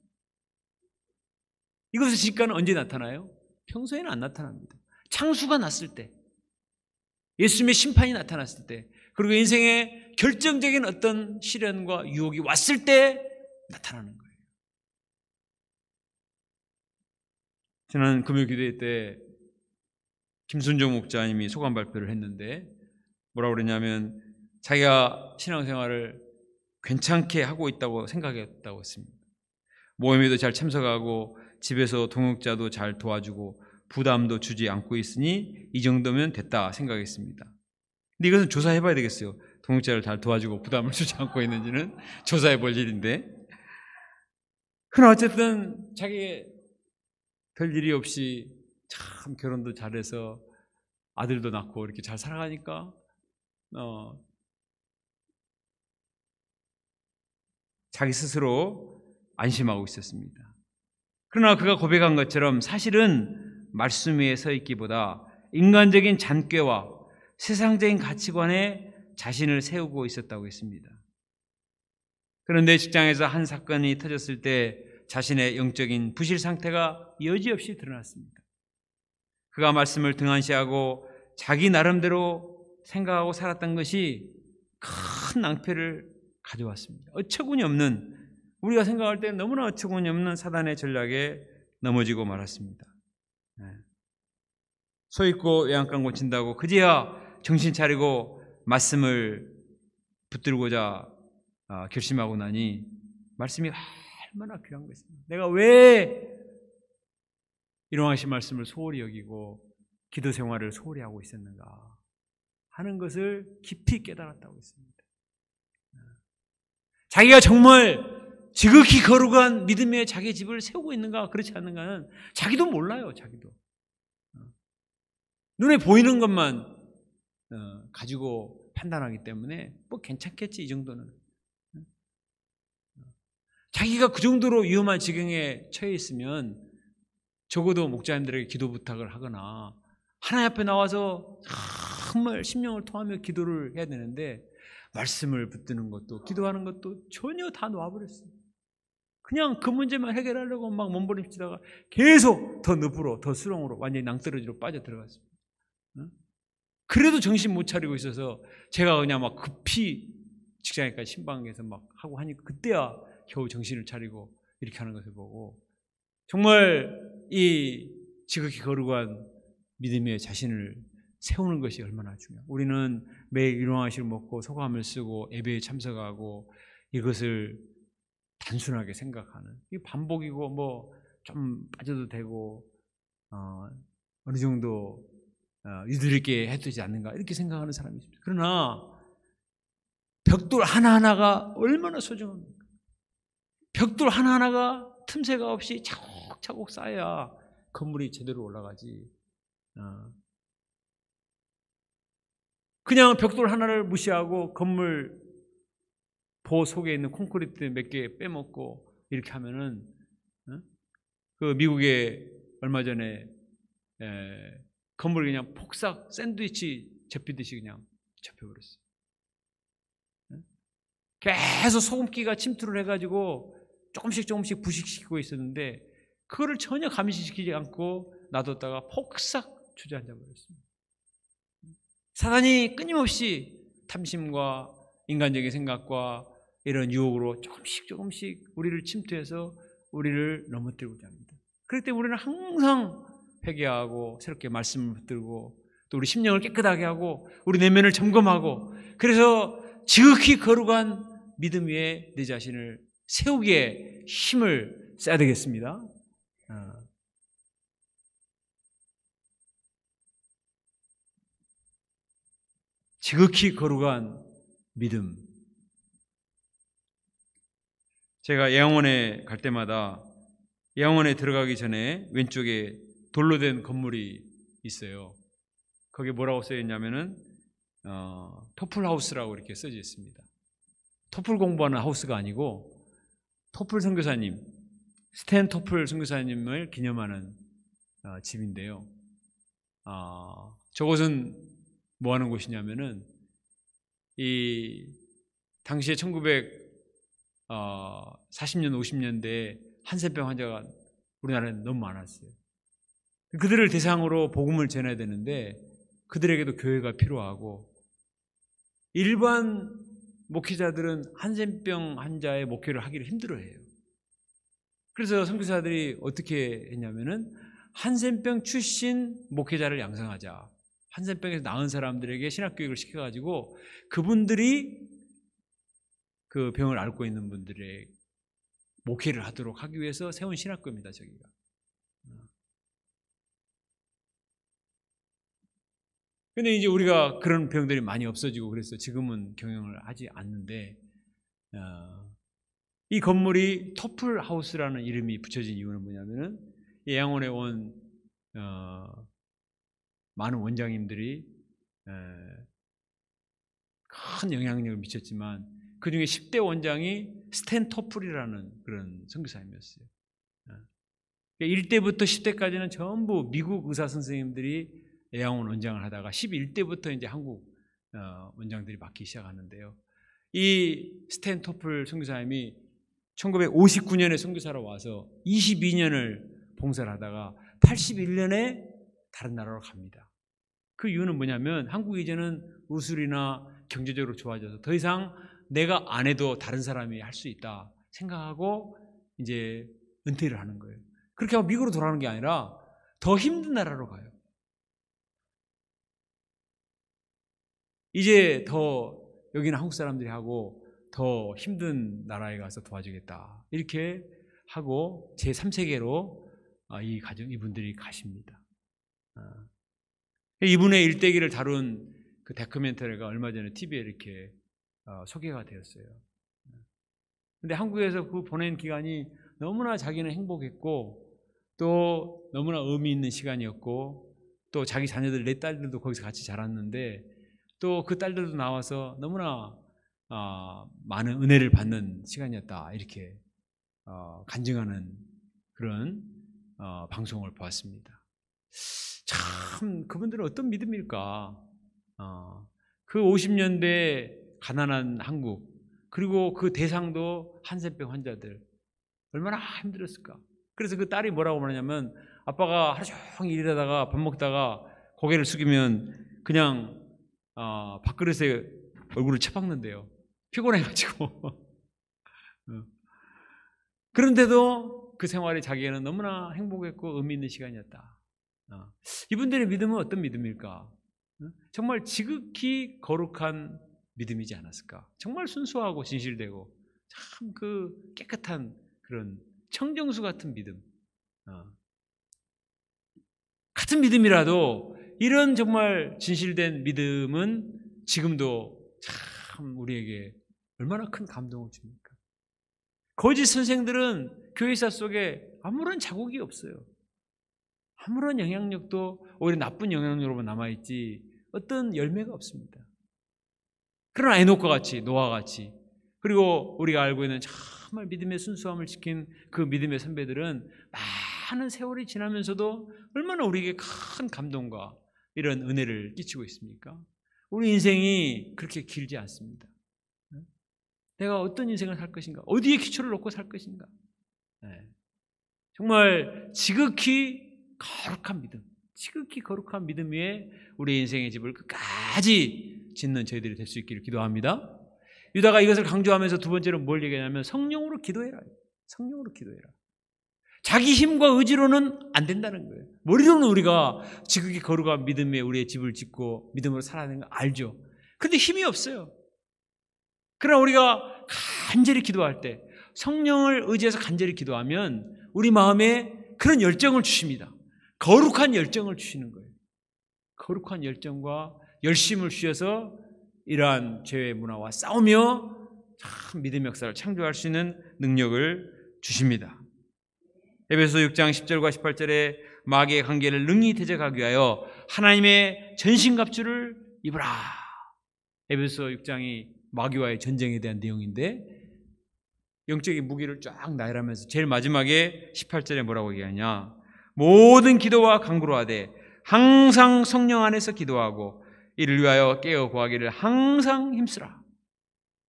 이것의 직관은 언제 나타나요? 평소에는 안 나타납니다. 창수가 났을 때, 예수님의 심판이 나타났을 때, 그리고 인생에 결정적인 어떤 시련과 유혹이 왔을 때 나타나는 거예요. 지난 금요기도회 때 김순종 목사님이 소감 발표를 했는데 뭐라고 그랬냐면 자기가 신앙생활을 괜찮게 하고 있다고 생각했다고 했습니다. 모임에도 잘 참석하고 집에서 동역자도 잘 도와주고 부담도 주지 않고 있으니 이 정도면 됐다 생각했습니다. 근데 이것은 조사해 봐야 되겠어요. 동역자를 잘 도와주고 부담을 주지 않고 있는지는 조사해 볼 일인데, 그러나 어쨌든 자기 별 일이 없이 참 결혼도 잘해서 아들도 낳고 이렇게 잘 살아가니까 자기 스스로 안심하고 있었습니다. 그러나 그가 고백한 것처럼 사실은 말씀 위에 서 있기보다 인간적인 잔꾀와 세상적인 가치관에 자신을 세우고 있었다고 했습니다. 그런데 직장에서 한 사건이 터졌을 때 자신의 영적인 부실 상태가 여지없이 드러났습니다. 그가 말씀을 등한시하고 자기 나름대로 생각하고 살았던 것이 큰 낭패를 가져왔습니다. 어처구니 없는, 우리가 생각할 때는 너무나 어처구니 없는 사단의 전략에 넘어지고 말았습니다. 서 있고 외양간 고친다고 그제야 정신 차리고 말씀을 붙들고자 결심하고 나니 말씀이 얼마나 귀한 것입니다. 내가 왜 일용하신 말씀을 소홀히 여기고 기도 생활을 소홀히 하고 있었는가 하는 것을 깊이 깨달았다고 했습니다. 자기가 정말 지극히 거룩한 믿음의 자기 집을 세우고 있는가 그렇지 않는가는 자기도 몰라요. 자기도 눈에 보이는 것만 가지고 판단하기 때문에 뭐 괜찮겠지 이 정도는. 자기가 그 정도로 위험한 지경에 처해 있으면 적어도 목자님들에게 기도 부탁을 하거나 하나님 앞에 나와서 정말 심령을 통하며 기도를 해야 되는데 말씀을 붙드는 것도 기도하는 것도 전혀 다 놓아버렸어요. 그냥 그 문제만 해결하려고 막 몸부림치다가 계속 더 늪으로 더 수렁으로 완전히 낭떠러지로 빠져들어갔습니다. 그래도 정신 못 차리고 있어서 제가 그냥 막 급히 직장에까지 신방에서 막 하고 하니까 그때야 겨우 정신을 차리고 이렇게 하는 것을 보고 정말 이 지극히 거룩한 믿음의 자신을 세우는 것이 얼마나 중요해요. 우리는 매일 일용하시를 먹고 소감을 쓰고 예배에 참석하고 이것을 단순하게 생각하는, 이 반복이고 뭐 좀 빠져도 되고 어느 정도 유들있게 해두지 않는가 이렇게 생각하는 사람이 있습니다. 그러나 벽돌 하나하나가 얼마나 소중합니까? 벽돌 하나하나가 틈새가 없이 차곡차곡 쌓여야 건물이 제대로 올라가지. 그냥 벽돌 하나를 무시하고 건물 보호 속에 있는 콘크리트 몇 개 빼먹고 이렇게 하면은 그 미국에 얼마 전에 건물 그냥 폭삭 샌드위치 접히듯이 그냥 접혀버렸어요. 계속 소금기가 침투를 해가지고 조금씩 부식시키고 있었는데 그거를 전혀 감시시키지 않고 놔뒀다가 폭삭 주저앉아 버렸습니다. 사단이 끊임없이 탐심과 인간적인 생각과 이런 유혹으로 조금씩 우리를 침투해서 우리를 넘어뜨리고자 합니다. 그렇기 때문에 우리는 항상 회개하고 새롭게 말씀을 붙들고 또 우리 심령을 깨끗하게 하고 우리 내면을 점검하고 그래서 지극히 거룩한 믿음 위에 내 자신을 세우기에 힘을 써야 되겠습니다. 지극히 거룩한 믿음. 제가 예양원에 갈 때마다 예양원에 들어가기 전에 왼쪽에 돌로 된 건물이 있어요. 거기에 뭐라고 써 있냐면은 토플 하우스라고 이렇게 써져 있습니다. 토플 공부하는 하우스가 아니고 토플 선교사님, 스탠 토플 선교사님을 기념하는 집인데요. 저곳은 뭐 하는 곳이냐면은 이 당시에 1940년, 50년대에 한센병 환자가 우리나라에 너무 많았어요. 그들을 대상으로 복음을 전해야 되는데 그들에게도 교회가 필요하고 일반 목회자들은 한센병 환자의 목회를 하기를 힘들어해요. 그래서 선교사들이 어떻게 했냐면은 한센병 출신 목회자를 양성하자. 한센병에서 나은 사람들에게 신학교육을 시켜가지고 그분들이 그 병을 앓고 있는 분들의 목회를 하도록 하기 위해서 세운 신학교입니다. 저기가. 근데 이제 우리가 그런 병들이 많이 없어지고 그래서 지금은 경영을 하지 않는데 이 건물이 토플 하우스라는 이름이 붙여진 이유는 뭐냐면은 예양원에 온 많은 원장님들이 큰 영향력을 미쳤지만 그 중에 10대 원장이 스탠 토플이라는 그런 선교사님이었어요. 1대부터 10대까지는 전부 미국 의사 선생님들이 예양원 원장을 하다가 11대부터 이제 한국 원장들이 맡기 시작하는데요. 이 스탠 토플 선교사님이 1959년에 선교사로 와서 22년을 봉사를 하다가 81년에 다른 나라로 갑니다. 그 이유는 뭐냐면 한국이 이제는 의술이나 경제적으로 좋아져서 더 이상 내가 안 해도 다른 사람이 할 수 있다 생각하고 이제 은퇴를 하는 거예요. 그렇게 하고 미국으로 돌아가는 게 아니라 더 힘든 나라로 가요. 이제 더 여기는 한국 사람들이 하고 더 힘든 나라에 가서 도와주겠다 이렇게 하고 제3세계로 이분들이 가십니다. 이분의 일대기를 다룬 그 다큐멘터리가 얼마 전에 TV에 이렇게 소개가 되었어요. 근데 한국에서 그 보낸 기간이 너무나 자기는 행복했고 또 너무나 의미 있는 시간이었고 또 자기 자녀들 내 딸들도 거기서 같이 자랐는데 또 그 딸들도 나와서 너무나 많은 은혜를 받는 시간이었다 이렇게 간증하는 그런 방송을 보았습니다. 참 그분들은 어떤 믿음일까? 그 50년대 가난한 한국 그리고 그 대상도 한센병 환자들 얼마나 힘들었을까? 그래서 그 딸이 뭐라고 말하냐면 아빠가 하루 종일 일하다가 밥 먹다가 고개를 숙이면 그냥 밥그릇에 얼굴을 쳐박는데요. 피곤해가지고. 그런데도 그 생활이 자기에는 너무나 행복했고 의미 있는 시간이었다. 이분들의 믿음은 어떤 믿음일까? 정말 지극히 거룩한 믿음이지 않았을까? 정말 순수하고 진실되고 참 그 깨끗한 그런 청정수 같은 믿음. 같은 믿음이라도 이런 정말 진실된 믿음은 지금도 참 우리에게 얼마나 큰 감동을 줍니까? 거짓 선생들은 교회사 속에 아무런 자국이 없어요. 아무런 영향력도 오히려 나쁜 영향력으로만 남아있지 어떤 열매가 없습니다. 그러나 에녹과 같이 노아와 같이 그리고 우리가 알고 있는 정말 믿음의 순수함을 지킨 그 믿음의 선배들은 많은 세월이 지나면서도 얼마나 우리에게 큰 감동과 이런 은혜를 끼치고 있습니까? 우리 인생이 그렇게 길지 않습니다. 내가 어떤 인생을 살 것인가? 어디에 기초를 놓고 살 것인가? 정말 지극히 거룩한 믿음, 지극히 거룩한 믿음 위에 우리 인생의 집을 끝까지 짓는 저희들이 될 수 있기를 기도합니다. 유다가 이것을 강조하면서 두 번째로 뭘 얘기하냐면 성령으로 기도해라. 성령으로 기도해라. 자기 힘과 의지로는 안 된다는 거예요. 머리로는 우리가 지극히 거룩한 믿음 위에 우리의 집을 짓고 믿음으로 살아야 하는 거 알죠. 그런데 힘이 없어요. 그러나 우리가 간절히 기도할 때 성령을 의지해서 간절히 기도하면 우리 마음에 그런 열정을 주십니다. 거룩한 열정을 주시는 거예요. 거룩한 열정과 열심을 주셔서 이러한 죄의 문화와 싸우며 참 믿음의 역사를 창조할 수 있는 능력을 주십니다. 에베소 6장 10절과 18절에 마귀의 관계를 능히 대적하기 위하여 하나님의 전신갑주를 입으라. 에베소 6장이 마귀와의 전쟁에 대한 내용인데 영적인 무기를 쫙 나열하면서 제일 마지막에 18절에 뭐라고 얘기하냐. 모든 기도와 간구로 하되 항상 성령 안에서 기도하고 이를 위하여 깨어 구하기를 항상 힘쓰라.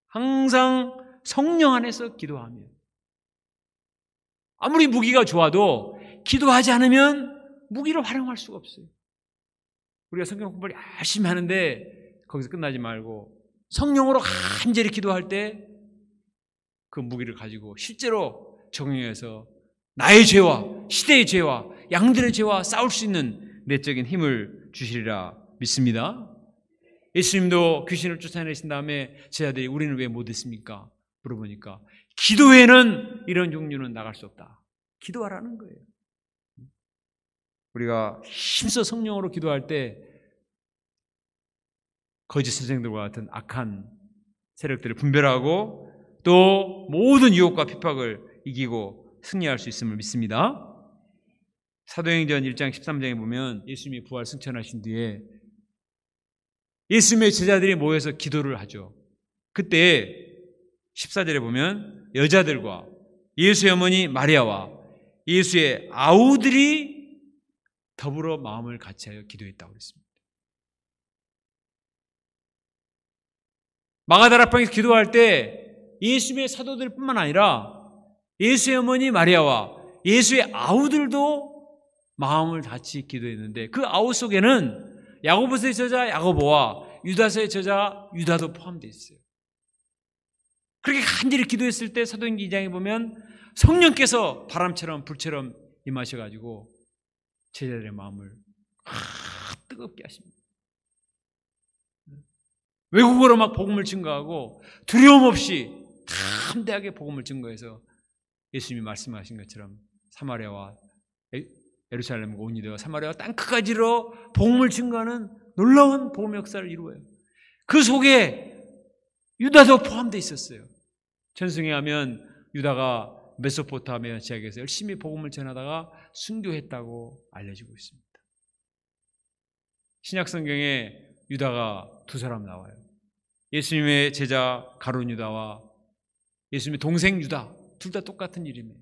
항상 성령 안에서 기도하며. 아무리 무기가 좋아도 기도하지 않으면 무기를 활용할 수가 없어요. 우리가 성경 공부를 열심히 하는데 거기서 끝나지 말고 성령으로 간절히 기도할 때 그 무기를 가지고 실제로 적용해서 나의 죄와 시대의 죄와 양들의 죄와 싸울 수 있는 내적인 힘을 주시리라 믿습니다. 예수님도 귀신을 쫓아내신 다음에 제자들이 우리는 왜 못했습니까? 물어보니까 기도회는 이런 종류는 나갈 수 없다. 기도하라는 거예요. 우리가 힘써 성령으로 기도할 때 거짓 선생들과 같은 악한 세력들을 분별하고 또 모든 유혹과 핍박을 이기고 승리할 수 있음을 믿습니다. 사도행전 1장 13장에 보면 예수님이 부활 승천하신 뒤에 예수님의 제자들이 모여서 기도를 하죠. 그때 14절에 보면 여자들과 예수의 어머니 마리아와 예수의 아우들이 더불어 마음을 같이하여 기도했다고 그랬습니다. 마가다락방에서 기도할 때 예수님의 사도들뿐만 아니라 예수의 어머니 마리아와 예수의 아우들도 마음을 같이 기도했는데 그 아우 속에는 야고보서의 저자 야고보와 유다서의 저자 유다도 포함되어 있어요. 그렇게 간절히 기도했을 때 사도행전 2장에 보면 성령께서 바람처럼 불처럼 임하셔가지고 제자들의 마음을 뜨겁게 하십니다. 외국어로 막 복음을 증거하고 두려움 없이 담대하게 복음을 증거해서 예수님이 말씀하신 것처럼 사마리아와 예루살렘과 온 유대와 사마리아와 땅끝까지로 복음을 증거하는 놀라운 복음의 역사를 이루어요. 그 속에 유다도 포함되어 있었어요. 전승에 하면 유다가 메소포타미아 지역에서 열심히 복음을 전하다가 순교했다고 알려지고 있습니다. 신약 성경에 유다가 두 사람 나와요. 예수님의 제자 가룟 유다와 예수님의 동생 유다, 둘 다 똑같은 이름이에요.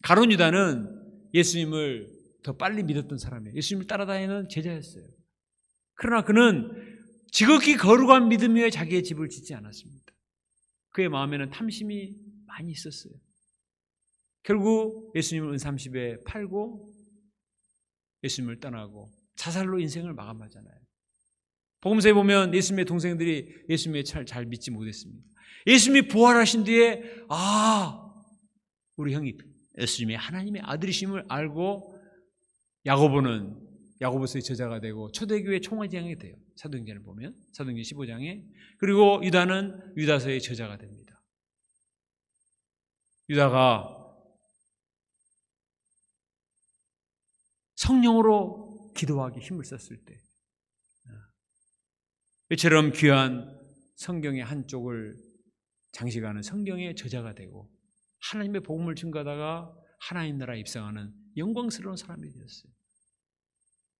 가룟 유다는 예수님을 더 빨리 믿었던 사람이에요. 예수님을 따라다니는 제자였어요. 그러나 그는 지극히 거룩한 믿음 위에 자기의 집을 짓지 않았습니다. 그의 마음에는 탐심이 많이 있었어요. 결국 예수님을 은삼십에 팔고 예수님을 떠나고 자살로 인생을 마감하잖아요. 복음서에 보면 예수님의 동생들이 예수님의 잘 믿지 못했습니다. 예수님이 부활하신 뒤에 우리 형이 예수님이 하나님의 아들이심을 알고 야고보는 야고보서의 저자가 되고 초대교회 총회장이 돼요. 사도행전을 보면 사도행전 15장에. 그리고 유다는 유다서의 저자가 됩니다. 유다가 성령으로 기도하기 힘을 썼을 때 이처럼 귀한 성경의 한쪽을 장식하는 성경의 저자가 되고 하나님의 복음을 증거하다가 하나님 나라에 입성하는 영광스러운 사람이 되었어요.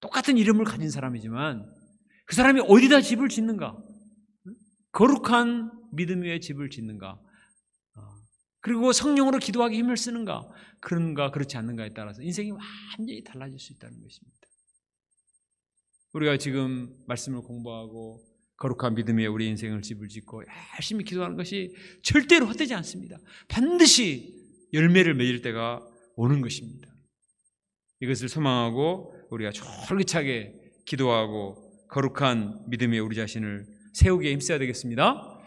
똑같은 이름을 가진 사람이지만 그 사람이 어디다 집을 짓는가? 거룩한 믿음 위에 집을 짓는가? 그리고 성령으로 기도하기 힘을 쓰는가? 그런가 그렇지 않는가에 따라서 인생이 완전히 달라질 수 있다는 것입니다. 우리가 지금 말씀을 공부하고 거룩한 믿음 위에 우리 인생을 집을 짓고 열심히 기도하는 것이 절대로 헛되지 않습니다. 반드시 열매를 맺을 때가 오는 것입니다. 이것을 소망하고 우리가 솔깃하게 기도하고 거룩한 믿음 위에 우리 자신을 세우기에 힘써야 되겠습니다.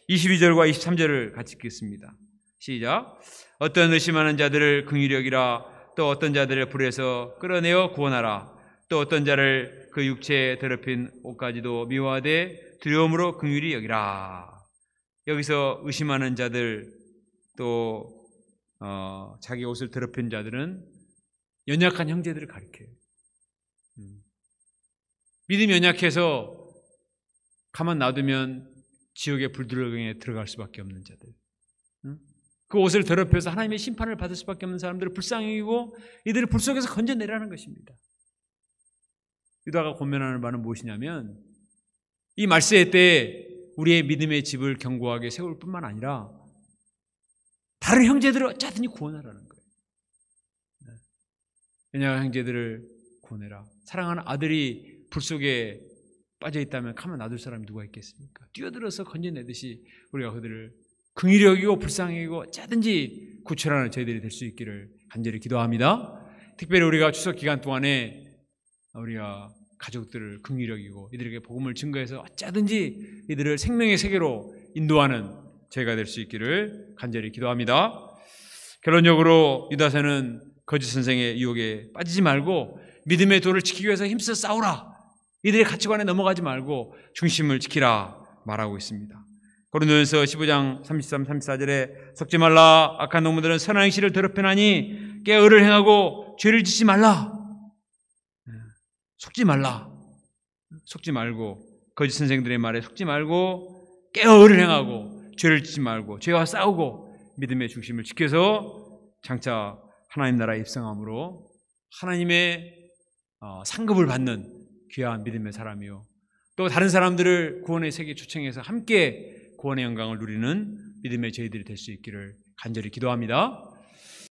22절과 23절을 같이 읽겠습니다. 시작. 어떤 의심하는 자들을 긍휼히 여기라. 또 어떤 자들을 불에서 끌어내어 구원하라. 또 어떤 자를 그 육체에 더럽힌 옷까지도 미워하되 두려움으로 긍휼히 여기라. 여기서 의심하는 자들 또 자기 옷을 더럽힌 자들은 연약한 형제들을 가리켜요. 믿음이 연약해서 가만 놔두면 지옥의 불두렁에 들어갈 수밖에 없는 자들, 그 옷을 더럽혀서 하나님의 심판을 받을 수밖에 없는 사람들을 불쌍히 여기고 이들을 불 속에서 건져내라는 것입니다. 유다가 권면하는 바는 무엇이냐면 이 말세 때 우리의 믿음의 집을 견고하게 세울 뿐만 아니라 다른 형제들을 어쩌든지 구원하라는 거예요. 연약한 형제들을 구원해라. 사랑하는 아들이 불 속에 빠져 있다면 가만 놔둘 사람이 누가 있겠습니까? 뛰어들어서 건져내듯이 우리가 그들을 긍휼히 여기고 불쌍히 여기고 어쩌든지 구출하는 저희들이 될 수 있기를 간절히 기도합니다. 특별히 우리가 추석 기간 동안에 우리가 가족들을 긍휼히 여기고 이들에게 복음을 증거해서 어쩌든지 이들을 생명의 세계로 인도하는 저희가 될 수 있기를 간절히 기도합니다. 결론적으로 유다서는 거짓 선생의 유혹에 빠지지 말고 믿음의 도를 지키기 위해서 힘써 싸우라. 이들의 가치관에 넘어가지 말고 중심을 지키라 말하고 있습니다. 고린도전서 15장 33, 34절에 속지 말라. 악한 놈들은 선한 행실을 더럽혀나니 깨어 의를 행하고 죄를 짓지 말라. 속지 말라. 속지 말고 거짓 선생들의 말에 속지 말고 깨어 의를 행하고 죄를 짓지 말고 죄와 싸우고 믿음의 중심을 지켜서 장차 하나님 나라에 입성함으로 하나님의 상급을 받는 귀한 믿음의 사람이요 또 다른 사람들을 구원의 세계에 초청해서 함께 구원의 영광을 누리는 믿음의 저희들이 될 수 있기를 간절히 기도합니다.